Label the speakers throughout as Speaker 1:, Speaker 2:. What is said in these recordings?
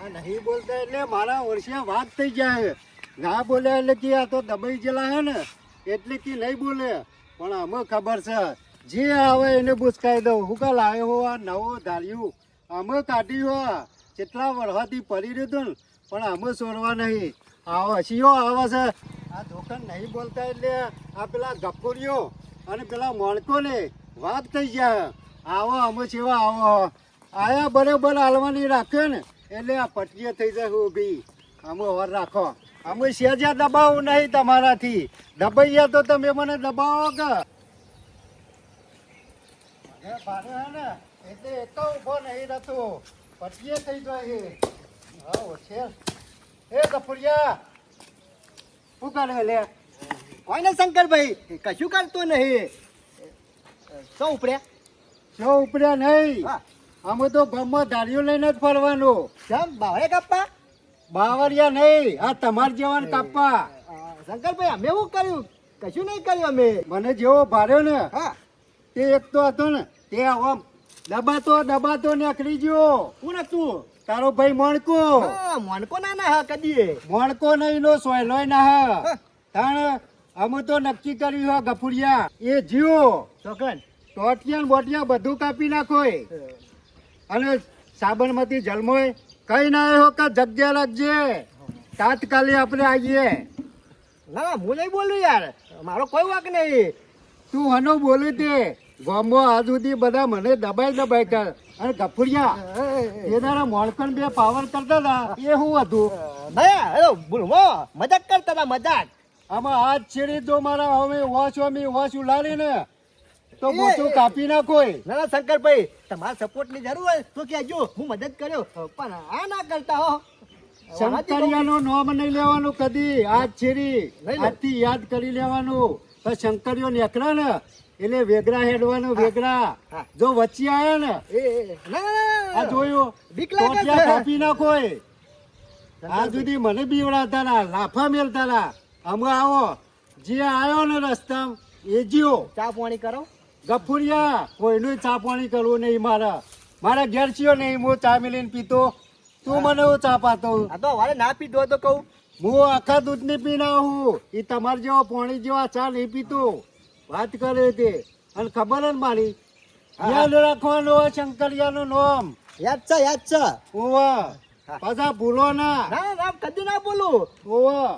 Speaker 1: આ નહીં બોલતા એટલે મારા વર્ષે વાત થઈ જાય. ના બોલે એટલે કે આ તો દબાઈ ગયેલા હે ને એટલે કે નહીં બોલે. પણ અમે ખબર છે જે આવે એને પૂછકાઈ દઉં. હું કાલ આવ્યો હો આ નવો ધાર્યું અમે કાઢ્યું હો. કેટલા વર્ષથી પડી રહ્યું હતું ને પણ અમે છોડવા નહીં. આવો હસીઓ આવે છે. આ દુકાન નહીં બોલતા એટલે આ પેલા ગફુરીઓ અને પેલા મોણકો ને વાત થઈ જાય. આવો અમે સેવા આવો આયા બરાબર હાલવાની રાખ્યો ને એટલે આ પટીએ થઈ જાય ઊભી. અમે વર રાખો. અમે સેજા દબાવું નહીં તમારાથી. દબાઈએ તો તમે મને દબાવો કે ભારે હે ને એટલે એક ઉભો નહીં રહેતો. પટીએ થઈ જાય. હા છે એ ગફુરિયા શું કરે લે?
Speaker 2: કોઈ ને શંકરભાઈ કશું કરતો નહીં. શું ઉપડ્યા?
Speaker 1: જો ઉપડ્યા નહીં. અમે તો ગામમાં ધારીઓ લઈને જ ફરવાનું.
Speaker 2: કેમ બાવળે કાપવા?
Speaker 1: બાવરિયા નહીં, આ તમાર જેવાને કાપવા.
Speaker 2: શંકરભાઈ અમે શું કર્યું? કશું નહીં કર્યું અમે.
Speaker 1: મને જેવો ભાર્યો ને
Speaker 2: હા
Speaker 1: તે એક તો હતો ને તે આમ દબાતો નીકળી ગયો.
Speaker 2: કોણ હતું?
Speaker 1: તારો ભાઈ મોણકો.
Speaker 2: હા મોનકો ના ના હા કદી
Speaker 1: મોણકો નહીં નો સોયલોય ના હા. તાણ અમે તો નક્કી કર્યું હા ગફુરિયા એ જીવો
Speaker 2: ચોકન
Speaker 1: ટોટિયા બોટિયા બધું કાપી નાખો. અને સાબરમતી જલમોય કઈ ના આવ્યો કે જગ્યા રાખજે. તાત્કાલિક આપણે આવીએ.
Speaker 2: ના હું નહીં બોલું યાર, મારો કોઈ વાંક નહીં.
Speaker 1: તું હનો બોલે તે ગામમાં આજ સુધી બધા મને દબાઈ કર. અને ગફુરિયા એના મોણકણ બે પાવર કરતા હતા એ શું હતું?
Speaker 2: બોલવો મજાક કરતા હતા મજાક.
Speaker 1: આમાં હાથ છેડી તો મારા હવે વોચ ઉલાડી ને તો મોટું કાપી નાખો.
Speaker 2: ના ના શંકરભાઈ તમારા સપોર્ટ ની જરૂર હોય તો કહેજો, હું મદદ કર્યો. પણ આ ના કરતા હો.
Speaker 1: શંકરિયાનો નામ નહીં લેવાનું કદી. હાથ છેડી આજથી યાદ કરી લેવાનું. શંકરિયો નીકળે ને એટલે વેગરા હેડવાનું. વેગરા જો વચ્ચે આવ્યા ને આ જોયું ટોટિયા કાપી નાખો. આ સુધી મને બીવડાતા ના લાફા મેલતા ના. અમે આવો જે આવ્યો ને રસ્તા એ જીવો.
Speaker 2: ચા પાણી કરો
Speaker 1: ગફુરિયા કોઈનું ચા પાણી કરવું નહીં. મારા ઘેર છીયો નહીં. હું ચા મિલીને પીતો. તું મને હું ચા પાતો.
Speaker 2: આ તો વારે ના પીધો તો કહું.
Speaker 1: હું આખા દૂધ ની પીના હું. એ તમારા જેવો પાણી જેવા ચા નહીં પીતો. વાત કરે તે અને ખબર જ મારી યાદ રાખવાનું હોય શંકરિયાનું નામ.
Speaker 2: યાદ છે
Speaker 1: ઓવા પાછા ભૂલો ના.
Speaker 2: ના કદી ના બોલું.
Speaker 1: ઓવા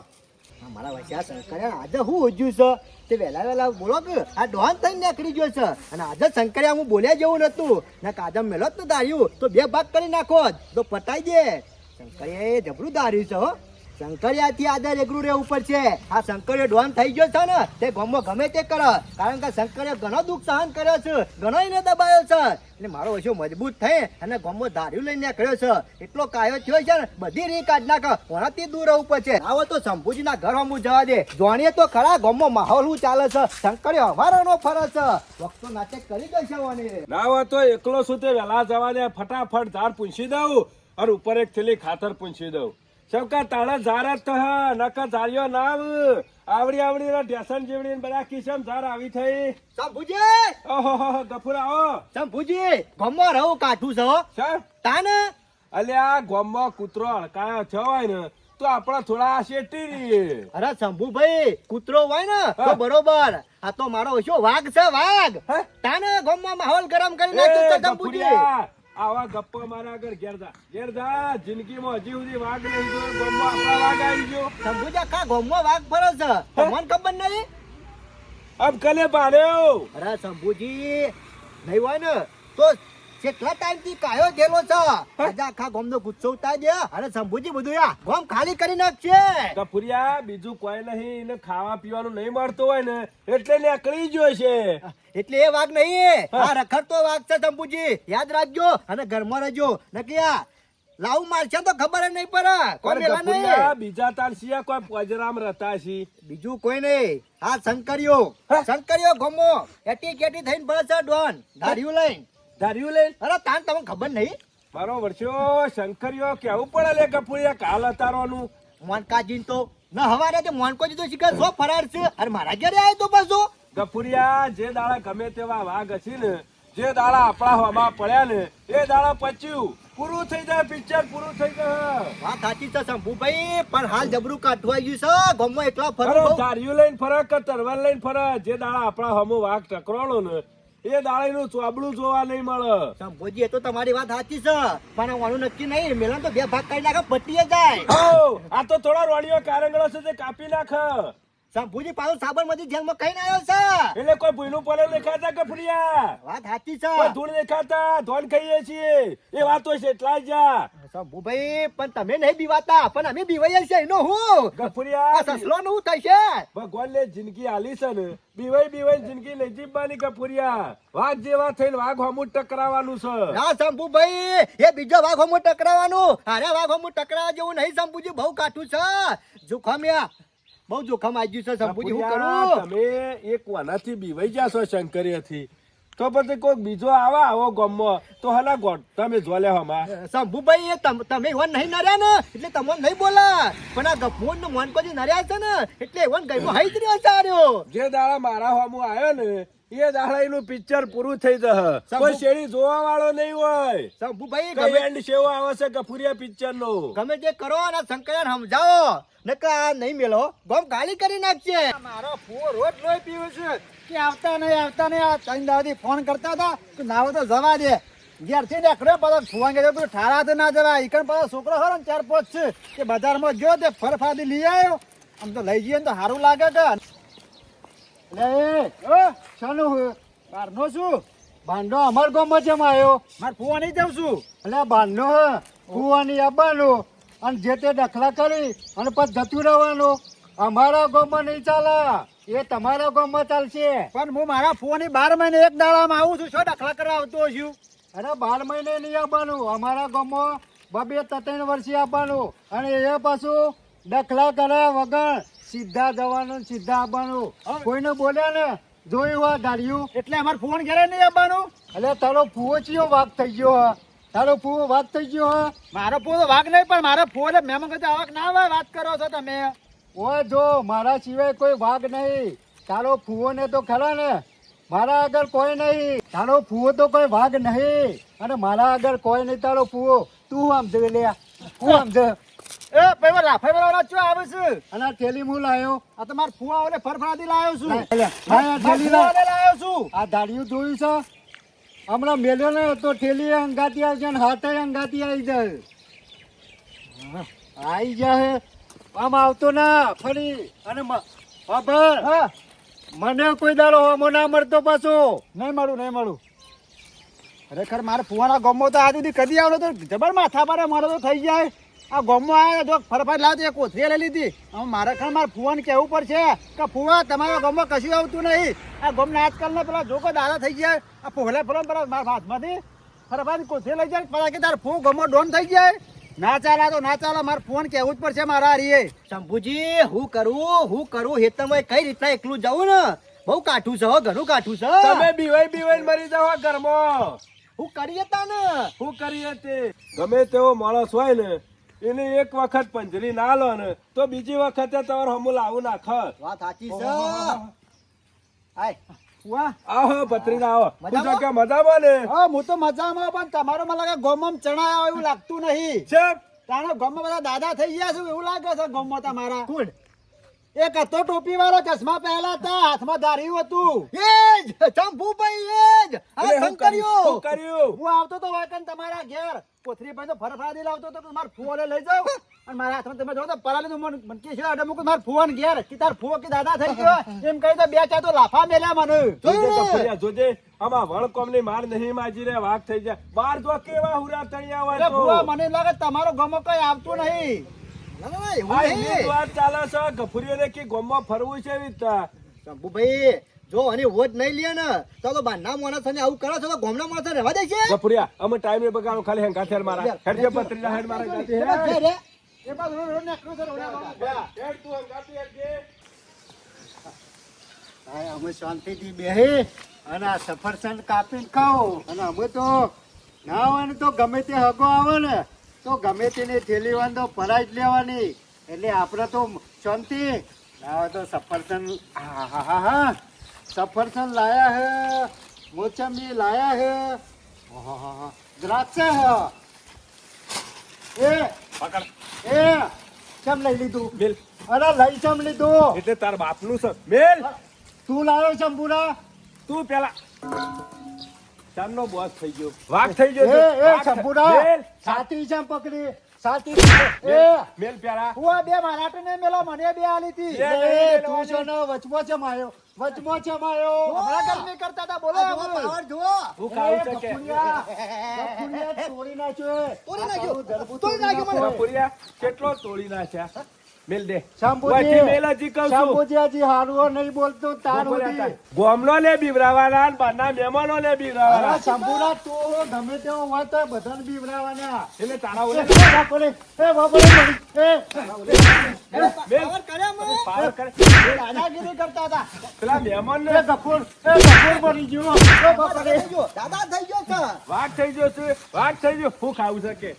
Speaker 2: મારા વચ્ચે શંકરિયા આજે હું ઉજ્યું છે તે વહેલા બોલો કે આ ડોન થઈને નીકળી ગયો છે. અને આજે શંકરિયા હું બોલ્યા જેવું નતું ને કાદમ મેલો જ ધાર્યું તો બે ભાગ કરી નાખો તો પટાઈ દે. શંકરિયા એ જબરું ધાર્યું છે હો. શંકરિયા થી આદર એકરું રે ઉપર છે. આ શંકરિયો ડોન થઈ ગયો છે ને તે ગામમાં ગમે તે કરે. કારણ કે શંકરિયા ઘણો દુઃખ સહન કર્યો છે, ઘણો એને દબાયો છે. એટલે મારો ઓછો મજબૂત થઈ અને ગામમાં ધાર્યું લઈને નીકળ્યો છે. એટલો કાયો થયો છે ને બધી રીત કાઢ નાખે. કોનાથી દૂર ઉપર છે. આવો તો શંભુજીના ઘર હમું જવા દે. જોણીએ તો ખરા ગામમાં માહોલ શું ચાલે છે. શંકરિયો હવારોનો ફરે છે. વખતો નાટક કરી દેશે ઓને.
Speaker 3: ના હોય તો એકલો શું તે વહેલા જવા દે. ફટાફટ ઝાડ પૂંછી દઉં અને ઉપર એક થેલી ખાતર પૂંછી દઉં. શંકા તાળા ઝાર જ તો નકર ઝાડ્યો ના આવડી ઢેસણ જેવડી બધા કિસમ ઝાર આવી થઈ.
Speaker 2: શંભુજી
Speaker 3: ઓહો ગફુર આવો.
Speaker 2: શંભુજી ગામમાં રહું કાઠું છે હો. તાને
Speaker 3: અલ્યા ગામમાં કૂતરો હડકાયો છે હોય ને તો આપડે થોડા શેટી રહીએ.
Speaker 2: અરે શંભુભાઈ કૂતરો હોય ને તો બરોબર. આ તો મારો ઓછો વાઘ છે વાઘ. તાને ગામમાં માહોલ ગરમ કરી નાખ્યો છે શંભુજી.
Speaker 3: આવા ગપ્પા મારા આગળ ઘેર જા જિંદગીમાં હજી સુધી વાઘ નહીં જોયો. ગામમાં આપણા વાઘ આવી ગયો.
Speaker 2: શંભુજી આખા ગામમાં વાઘ ફરે છે તમને ખબર નહીં?
Speaker 3: અબ કલે પાડ્યો.
Speaker 2: અરે શંભુજી નહીં હોય ને તો કેટલા ટાઈમ થી કાયો ગયેલો છે. આજે આખા ગામનો ગુસ્સો ઉતારી દે. અરે શંભુજી બધું આ ગામ ખાલી કરી નાખશે.
Speaker 3: ગફુરિયા બીજું કોઈ નહીં. એને ખાવા પીવાનું નહીં મળતું હોય ને એટલે નીકળી ગયો છે.
Speaker 2: એટલે એ વાઘ નહીં, આ રખડતો વાઘ છે શંભુજી. યાદ રાખજો અને ઘરમાં રહેજો. નકી લાવું મારશે તો ખબર જ નહીં પડે. કોઈ મેલા નહીં.
Speaker 3: બીજા તારસિયા કોઈ પજરામ રહેતા છે.
Speaker 2: બીજું કોઈ નહીં. આ શંકરિયો ગમો એટી કેટી થઈને ભરે છે ડોન ધાર્યું લઈને. અરે તાન તમને ખબર નહીં?
Speaker 3: મારો વર્ષો શંકરિયો કેવું પડે લે ગફુરિયા કાલ અતારવાનું.
Speaker 2: મોનકાજી તો ન હવારે તે મોનકોજી તો શીખર સો ફરાર છે. અરે મારા ઘરે આવ્યો તો પાછો.
Speaker 3: ગફુરિયા જે દાડા ગમે તેવા વાઘ હશે ને જે દાડા આપણા હોમાં પડ્યા ને એ દાડા પચ્યું પૂરું થઈ જાય પિક્ચર પૂરું થઈ જાય.
Speaker 2: વાત સાચી છે શંભુભાઈ, પણ હાલ જબરું કાઢવા ગયું છે ગામમાં એકલા
Speaker 3: અરે
Speaker 2: ફરવું બહુ.
Speaker 3: ધાર્યું લઈને ફરક કે તરવાર લઈને ફરક, જે દાડા આપણા હમો વાઘ ટકરાણો ને એ દાડાનું ચોબડું જોવા નહીં મળે.
Speaker 2: શંભુજી એ તો તમારી વાત સાચી છે, પણ આનું નક્કી નહીં, મેલન તો બે ભાગ કરી નાખે પટીએ જાય.
Speaker 3: હઉ, આ તો થોડા રોડિયો કારંગળો છે તે કાપી નાખ.
Speaker 2: શંભુજી પાછું સાબરમતી જેલમાં કઈ આવ્યો છે.
Speaker 3: એટલે કોઈ ભૂયનું પડે દેખાતા કફડિયા,
Speaker 2: વાત સાચી છે
Speaker 3: કોઈ ધૂળ દેખાતા ધોન ખાઈએ છીએ એ વાતો છે એટલા જ જા.
Speaker 2: શંભુભાઈ, પણ તમે નહીં બીવાતા, પણ અમે બીવાઈએ છીએ એનો હું
Speaker 3: ગફુરિયા,
Speaker 2: આ સસલો નું થશે.
Speaker 3: ભગવાન ને જિંદગી આલી છે ને, બીવાઈ બીવાઈ જિંદગી નહીં જીવવાની ગફુરિયા. વાઘ જેવા થઈને વાઘ હમું ટકરાવાનું છે.
Speaker 2: ના શંભુભાઈ, એ બીજો વાઘ હમું ટકરાવાનું, અરે વાઘ હમું ટકરાવા જેવું નહીં શંભુજી, બહુ કાઠું છે. જોખમ્યા બહુ જોખમ આવી ગયું છે શંભુજી, હું
Speaker 3: ગફુરિયા,
Speaker 2: કરું?
Speaker 3: તમે એક વાનાથી બીવાઈ જાશો શંકરીયાથી, તો પછી કોઈ બીજો આવો ગમો તો હલા ગોટ તમે જોલ્યા હમા.
Speaker 2: શંભુભાઈ, એ તમે એવન નહીં નર્યા ને એટલે તમને નહીં બોલા, પણ આ ગફૂર નું મોનકોજી નર્યા છે ને એટલે એવન ગયો હઈ જ રહ્યો સારો.
Speaker 3: જે દાડા મારા હોમું આવ્યો ને એ દાડા એનું પિક્ચર પૂરું થઈ જશે. કોઈ શેરી જોવા વાળો નહીં હોય.
Speaker 2: શંભુભાઈ,
Speaker 3: કઈ એન્ડ સેવો આવે છે ગફુરિયા પિક્ચર નો.
Speaker 2: ગમે તે કરો અને શંકરયાને સમજાવો, નકા નહીં મેલો ગમ ગાલી કરી નાખશે.
Speaker 4: મારો ફૂવો રોજ લોહી પીવે છે કે આવતા નહીં આ ત્રણ દાડાથી ફોન કરતા હતા કે નાવો તો જવા દે. ઘેરથી નીકળ્યો પાછો ફુવા કે તું ઠારા તો ના જવાય. ઈકણ પાછો છોકરો ખરો ને 4-5 છે કે બજારમાં જો તે ફરફાદી લઈ આવ્યો. આમ તો લઈ જઈએ ને તો સારું લાગે કે.
Speaker 1: એટલે શાનું હે?
Speaker 4: બહારનો છું,
Speaker 1: ભાંડો અમાર ગામમાં જેમ આવ્યો.
Speaker 4: મારે ફુવા નહીં જાઉં છું.
Speaker 1: એટલે ભાંડો હે કુવાની આવવાનું અને જે તે દખલા કરી અને પછી જતું રહેવાનું. અમારા ગામમાં નહીં ચાલે, એ તમારા ગામમાં ચાલશે.
Speaker 4: પણ હું મારા ફુવાની 12 મહિને એક દાડામાં આવું છું, શું દાખલા કરવા આવતો છું?
Speaker 1: અરે 12 મહિને નહીં આવવાનું, અમારા ગામમાં 2-3 વર્ષે આવવાનું. અને એ પાછું દખલા કર્યા વગર સીધા જવાનું ને સીધા આવવાનું. કોઈને બોલ્યા ને જોયું હોય ગાડીયું
Speaker 4: એટલે અમારે ફોન ઘેરે નહીં આવવાનું.
Speaker 1: એટલે તારો ફૂવો ચિયો વાઘ થઈ ગયો હે? તારો ફૂવો વાઘ થઈ ગયો હે?
Speaker 4: મારો ફુવો તો વાઘ નહીં, પણ મારો ફુવો એટલે મહેમાન કહેતા આવક ના આવે, વાત કરો છો તમે.
Speaker 1: ઓય જો મારા સિવાય કોઈ વાઘ નહીં. તારો ફૂવો ને તો ખરા ને, મારા આગળ કોઈ નહીં. તારો ફૂવો તો કોઈ વાઘ નહીં અને મારા આગળ કોઈ નહીં. તારો ફૂવો તું આમ જોઈ લે, હું આમ જો.
Speaker 4: એ પેલો લાફાઈ વાળો ચો આવે છે.
Speaker 1: અને આ થેલી હું લાયો.
Speaker 4: આ તો મારા ફુવા ઓલે ફરફરાથી લાવ્યો છું.
Speaker 1: લાય, લાય, આ થેલી
Speaker 4: ફુવા
Speaker 1: લાય.
Speaker 4: ઓલે લાવ્યો છું.
Speaker 1: આ ધાડિયું જોયું છે? હમણાં મેલ્યો ને તો થેલી અંગાતી આવી જાય ને હાથે અંગાતી આવી જાય. આવી જાય આમ આવતો ના ફરી. અને ખબર
Speaker 4: હા,
Speaker 1: મને કોઈ દાડો હોમો ના મળતો પાછો.
Speaker 4: નહીં મળું. ખરેખર મારે ફુવાના ગમો તો આજ સુધી કદી આવડો તો જબર માથા પર મારો તો થઈ જાય. આ ગમો આવ્યા જો ફરફાટ લાવતી કોથરી લઈ લીધી. હવે મારે ખર મારા ફુવાને કહેવું પડશે કે ફુવા તમારા ગમો કશું આવતું નહીં. આ ગમને આજકાલના પેલા જોકો દાદા થઈ જાય, આ પોહલા ફરો પેલા મારા હાથમાંથી ફરફાટ કોથરી લઈ જાય પેલા કે તાર ફૂ ગમો ડોન થઈ જાય. ના ચાલે તો ના ચાલે, મારે ફોન કહેવું જ પડશે મારા હારીએ.
Speaker 2: શંભુજી, હું કરું હેતમાં કઈ રીતના એકલું જાઉં ને, બહુ કાઠું છે હો, ઘણું કાઠું છે.
Speaker 3: તમે બીવાઈ મરી જાવ ઘરમાં.
Speaker 2: હું કરીએ તા ને.
Speaker 3: શું કરીએ તે ગમે તેવો માણસ હોય ને એને એક વખત પંજરી ના લો ને તો બીજી વખતે તમારે હમું લાવું નાખ.
Speaker 2: વાત સાચી છે. આય
Speaker 4: ફુવા,
Speaker 3: આવો ભત્રીજા આવો.
Speaker 2: મજામાં?
Speaker 3: પૂછો કે મજામાં ને?
Speaker 4: હા હું તો મજામાં, પણ તમારો મને લાગે ગોમમ ચણા આવે એવું લાગતું નહીં.
Speaker 3: ચપ.
Speaker 4: તારો ગમમાં બધા દાદા થઈ ગયા છે એવું લાગે છે ગમમાં તમારા.
Speaker 2: કોણ?
Speaker 4: એક હતો ટોપી વાળો, ચશ્મા પહેલા હતા, હાથમાં દારૂ હતું.
Speaker 2: એ જ શંભુભાઈ, એ જ આ
Speaker 3: એટલે શું
Speaker 2: શંકરિયો.
Speaker 3: શું કર્યું?
Speaker 4: હું આવતો તો વાકન તમારા ઘેર કોથરી ભાઈ તો ફરફરાદી લાવતો તો મારા ફુવાને લઈ જાવ અને મારા હાથમાં તમે જો તો પરાલી તો મને કે છે અડે મૂકું મારા ફુવાને ઘેર કે તાર ફુવો કે દાદા થઈ ગયો એમ કહી તો 2-4 તો લાફા મેલ્યા મને.
Speaker 3: જોજે કફરિયા, જોજે આમાં વળકોમની માર નહીં માજી રે વાઘ થઈ જાય. બાર જો કેવા હુરા તણિયા હોય
Speaker 4: એટલે
Speaker 3: તો.
Speaker 4: ફુવા મને એમ લાગે તમારો ગમો કઈ આવતું નહીં.
Speaker 2: ના, ના, એવું
Speaker 3: આ
Speaker 2: નહીં.
Speaker 3: એની જ વાત ચાલે છે ગફુરીઓને કે ગોમમાં ફરવું છે એવી રીતના.
Speaker 2: શંભુભાઈ, જો આની વોટ નહીં લે ને તો બારના માણસ ને આવું કરો છો તો ગામના માણસ રહેવા દે છે.
Speaker 3: ગફુરિયા અમે ટાઈમ ને બગાડો ખાલી હેંગા થેર મારા હેડજે ભત્રીજા હેડ મારા ગાતી હેડ.
Speaker 4: એ બાજુ રોડ નીકળ્યું છે રોડ.
Speaker 3: હેડ તું હંગાતી હેડજે.
Speaker 1: હા, અમે શાંતિથી બેહી અને આ સફરજન કાપીને ખાઓ. અને અમે તો ના હોય ને તો ગમે તે હગો આવે ને તો ગમે તેની થેલી વાન તો ભરાઈ જ લેવાની. એટલે આપણે તો શાંતિ. ના હોય તો સફરજન, હા સફરજન લાયા હે, મોસંબી લાયા હે, દ્રાક્ષ હે.
Speaker 3: પકડ.
Speaker 1: એ ચમ લઈ લીધું?
Speaker 3: મેલ.
Speaker 1: અરે લઈ ચમ લીધું?
Speaker 3: એટલે તાર બાપનું છે. મેલ.
Speaker 1: તું લાવ્યો ચંપુરા?
Speaker 3: તું પેલા ચાંદનો બોસ થઈ ગયો, વાઘ થઈ ગયો
Speaker 1: એ
Speaker 3: છે.
Speaker 1: એ
Speaker 3: વાઘ
Speaker 1: ચંપુરા
Speaker 3: મેલ.
Speaker 1: સાતી ચમ પકડી? સાતી એ
Speaker 3: મેલ પેલા.
Speaker 4: હું બે મારા તો નહીં મેલો મને બે આલી હતી
Speaker 3: બે.
Speaker 1: એ તું છે ને વચમાં ચમ આવ્યો? વચમાં ચમ આવ્યો?
Speaker 4: હમણાં ગરમી કરતા હતા બોલો
Speaker 2: આ જુઓ, પાવર જુઓ.
Speaker 3: હું ખાવું છે કે
Speaker 1: ગફુરિયા, ગફુરિયા તોડી નાખ્યો એ.
Speaker 2: તોડી નાખ્યો.
Speaker 1: આ તારું ગરબું
Speaker 2: તોડી નાખ્યો મને.
Speaker 3: ગફુરિયા કેટલો તોડી નાખ્યા. મેલ દે.
Speaker 1: શંભુજી,
Speaker 3: વાંચી મેલ હજી કહું છું.
Speaker 1: શંભુજી હજી હારું નહીં બોલતો તાર સુધી.
Speaker 3: ગોમનો લે બીવરાવાના ને બહારના મહેમાનો લે બીવરાવાના.
Speaker 1: અરે શંભુરા તું ગમે તેવો હોય તો બધાને બીવરાવાના.
Speaker 3: એટલે તારા
Speaker 1: એ
Speaker 3: ઓલે
Speaker 1: બાપરે, એ બાપરે મળી.
Speaker 3: મેલ.
Speaker 2: પાવર કર્યા મને.
Speaker 3: પાવર કરે.
Speaker 4: દાદાગીરી કરતા હતા
Speaker 3: પેલા મહેમાન
Speaker 1: એ ગફુર મરી ગયો. એ બાપરે.
Speaker 2: થઈ ગયો. દાદા થઈ ગયો છે.
Speaker 3: વાઘ થઈ ગયો છે, વાઘ થઈ ગયો. હું ખાવું છે કે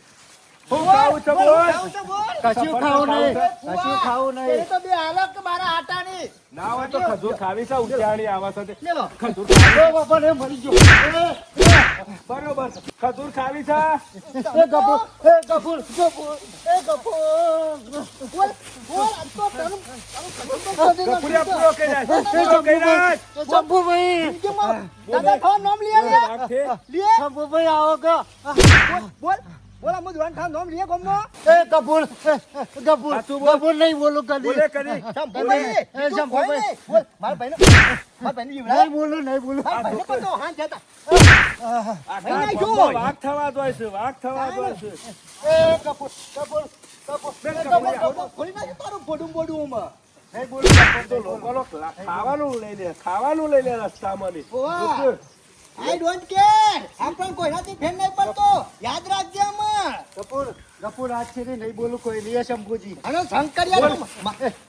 Speaker 3: હું ખાવું છે બોલ.
Speaker 2: આવું છે બોલ.
Speaker 1: કશું ખાવું નહીં,
Speaker 3: ખાવું
Speaker 1: કશું ખાવું
Speaker 4: એને
Speaker 1: નહીં.
Speaker 4: તો બે હાલત કે મારા આટાની
Speaker 3: ના હોય તો ખજૂર ખાવી છે, ઉઠ્યાણી આવા સાથે
Speaker 2: લેલો.
Speaker 3: ખજૂર ખાવી.
Speaker 1: એ બાપરે મરી ગયો.
Speaker 3: બરોબર ખજૂર ખાવી છે.
Speaker 1: એ ગફુર, એ ગફુર, ગફુર, એ ગફુર.
Speaker 2: બોલ. બોલ. આ તો તારું
Speaker 3: ગફુરિયા પૂરો કહી નાખ, પૂરો કહી નાખ.
Speaker 1: એ શંભુભાઈ,
Speaker 2: દાદા ખાવા નામ લીએ લે.
Speaker 3: વાઘ છે.
Speaker 2: લીએ.
Speaker 1: શંભુભાઈ આવો કે.
Speaker 2: બોલ. બોલ આ મુજવાન ખાવા નામ લીએ ગમનો.
Speaker 1: એ ગફુર, ગફુર,
Speaker 3: સાચું બોલ.
Speaker 1: ગફુર નહીં બોલું કદી.
Speaker 3: બોલે કરી.
Speaker 2: શંભુભાઈ.
Speaker 1: એ
Speaker 2: બીજું
Speaker 1: શંભુભાઈ.
Speaker 2: કોઈ નહીં. બોલ. મારા ભાઈને જીવડાય.
Speaker 1: નહીં બોલું, નહીં બોલું.
Speaker 2: મારા ભાઈને પણ તો હાથ જતા.
Speaker 3: આખા
Speaker 2: નહીં
Speaker 3: ગામમાં
Speaker 2: જો.
Speaker 3: વાઘ થવા દોય છે, વાઘ થવા દોય છે.
Speaker 1: એ ગફુર, ગફુર, ગફુર.
Speaker 3: બેન
Speaker 1: એ
Speaker 3: ગફુરિયા.
Speaker 1: ગફુર,
Speaker 2: ખોલી નાખજો તારું બોડું બોડું આમાં.
Speaker 1: નહીં બોલું, ગફુર,
Speaker 3: તો લોકોનો ખાવાનું લઈ લે, ખાવાનું લઈ લે રસ્તામાં ની.
Speaker 2: ઓવા. I don't care. આપણને કોઈનાથી ફેર નહીં પડતો. યાદ રાખજે આમાં.
Speaker 1: ગફુર, ગફુર આજ છે નહીં બોલું કોઈ નહીં. એ શંભુજી.
Speaker 2: આનો શંકરિયા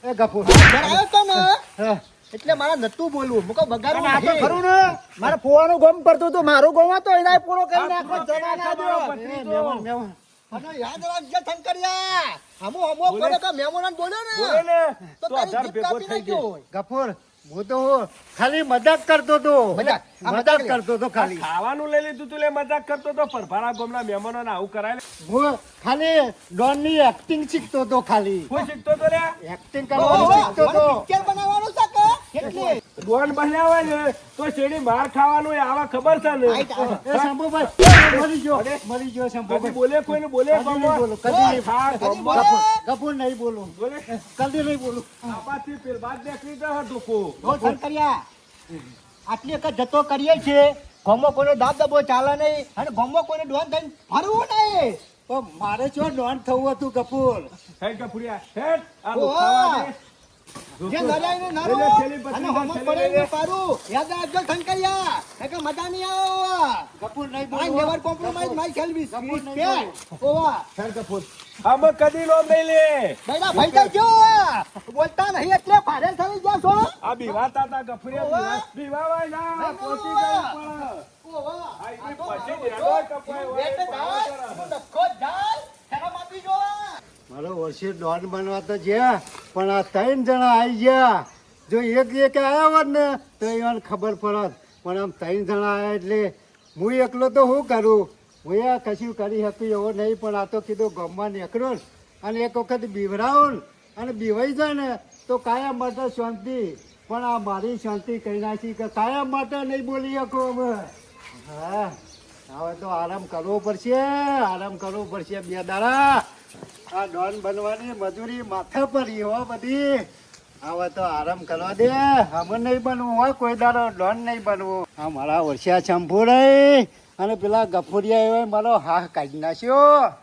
Speaker 1: એ ગફુર.
Speaker 2: આવ્યો તો ને
Speaker 1: હા.
Speaker 2: એટલે મારા નતું બોલવું મુકો બગાડવું
Speaker 4: આ તો
Speaker 2: નહીં.
Speaker 4: ખરું ને મારા ફોવાનું ગમ પડતું હતું મારું ગમ હતો એને પૂરો કરી નાખો જવા ના દો
Speaker 1: એ મહેમાન, મહેમાન.
Speaker 2: આનો યાદ રાખજે શંકરિયા. હમો
Speaker 3: બોલે.
Speaker 2: કરો કે મહેમાનોને બોલ્યો
Speaker 3: બોલે
Speaker 2: ને
Speaker 3: ને
Speaker 2: તો
Speaker 3: તો
Speaker 2: તારી
Speaker 3: 1000
Speaker 2: જીભ
Speaker 3: ભેગો
Speaker 2: કાપી
Speaker 3: થઈ ગયો.
Speaker 2: નાખ્યો.
Speaker 1: ગફુર, હું તો ખાલી મજાક કરતો હતો.
Speaker 2: મજાક. આ મજાક
Speaker 1: મજાક
Speaker 2: લે.
Speaker 1: કરતો હતો ખાલી.
Speaker 3: ખાવાનું લઈ લીધું તું લે મજાક કરતો તો પરભારા ગામના મહેમાનોને આવું કરાય લે.
Speaker 1: હું ખાલી ડોનની એક્ટિંગ શીખતો હતો ખાલી.
Speaker 3: હું શીખતો તો લે.
Speaker 1: એક્ટિંગ
Speaker 2: ઓહો,
Speaker 1: કરવાનું શીખતો હતો.
Speaker 2: મને પિક્ચર બનાવવાનું છે કે? કેટલી?
Speaker 3: ગોન બન્યા હોય ને તો શેરડી માર ખાવાનું એ આવા ખબર છે ને.
Speaker 2: આઈ જા.
Speaker 1: એ શંભુભાઈ, મરી ગયો, મરી ગયો
Speaker 3: કદી
Speaker 1: શંભુભાઈ.
Speaker 3: બોલે કોઈને બોલે
Speaker 1: કદી નહીં બોલું, કદી નહીં
Speaker 3: હા,
Speaker 2: કદી
Speaker 3: ગામમાં.
Speaker 2: બોલે.
Speaker 1: ગફુર નહીં બોલું,
Speaker 3: બોલે.
Speaker 1: કદી નહીં બોલું.
Speaker 3: આપાથી પેલ બાદ નીકળી જાય ઢોકો.
Speaker 2: જો શંકરિયા, આટલી વખત જતો કરીએ છીએ ગોમો કોઈનો દાબદબો ચાલે નહીં અને ગોમો કોઈને ડોન થઈને ફરવું નહીં.
Speaker 1: પણ મારે શું ડોન થવું હતું ગફુર?
Speaker 3: હેડ કપૂરિયા, હેડ. આ
Speaker 2: ઓહો.
Speaker 3: ખાવા દે.
Speaker 2: જે નરાઈને
Speaker 3: લે,
Speaker 2: નરો
Speaker 3: લે, થેલી પછી
Speaker 2: અને
Speaker 3: લે,
Speaker 2: હોમો
Speaker 3: થેલી
Speaker 2: પડે
Speaker 3: લે.
Speaker 2: ને પારું. યાદ રાખજો શંકરિયા, નહીંતર મજા નહીં આવે.
Speaker 1: ગફુર નહીં
Speaker 2: માય
Speaker 1: બોલું.
Speaker 2: never compromise my self
Speaker 1: Gafur નહીં
Speaker 2: respect. ઓવા.
Speaker 3: હેડ કપૂર. આમાં કદી નો નહીં લે.
Speaker 2: બૈરા ભાઈ તો જો બોલતા નહીં એટલે ફારેલ થઈ ગયા છો.
Speaker 3: આ બીવાતા તા કપૂરિયા
Speaker 2: ઓહો.
Speaker 3: બીવાવાય ના,
Speaker 2: નહીં
Speaker 3: પહોંચી
Speaker 2: બોલવા.
Speaker 3: જવું પડે.
Speaker 2: ઓવા.
Speaker 3: આ ઈ પછી જ હેડો કપાય હોય,
Speaker 2: એટલે જાય,
Speaker 3: પાવર
Speaker 2: નખો જાય, શરમ આપી જો.
Speaker 1: મારો વર્ષે ડોન બનવા તો જ્યાં પણ આ 3 જણા આવી ગયા. જો એક આવ્યા હોત ને તો એને ખબર પડત. પણ આમ 3 જણા આવ્યા એટલે હું એકલો તો શું કરું? હું આ કશું કરી શકું એવો નહીં. પણ આ તો કીધું ગામમાં નીકળો ને અને એક વખત બીવરાવો ને અને બીવાઈ જાય ને તો કાયમ માટે શાંતિ. પણ આ મારી શાંતિ કહી નાખી કે કાયમ માટે નહીં બોલી શકો અમે. હા, હવે તો આરામ કરવો પડશે, આરામ કરવો પડશે 2 દાડા. આ ડોન બનવાની મજૂરી માથે પડી હો બધી. હવે તો આરામ કરવા દે. અમે નહીં બનવું હોય કોઈ દાડો, ડોન નહીં બનવું. આ મારા વર્ષિયા શંભુ રહી અને પેલા ગફુરિયા એવા મારો હાથ કાઢી નાખ્યો.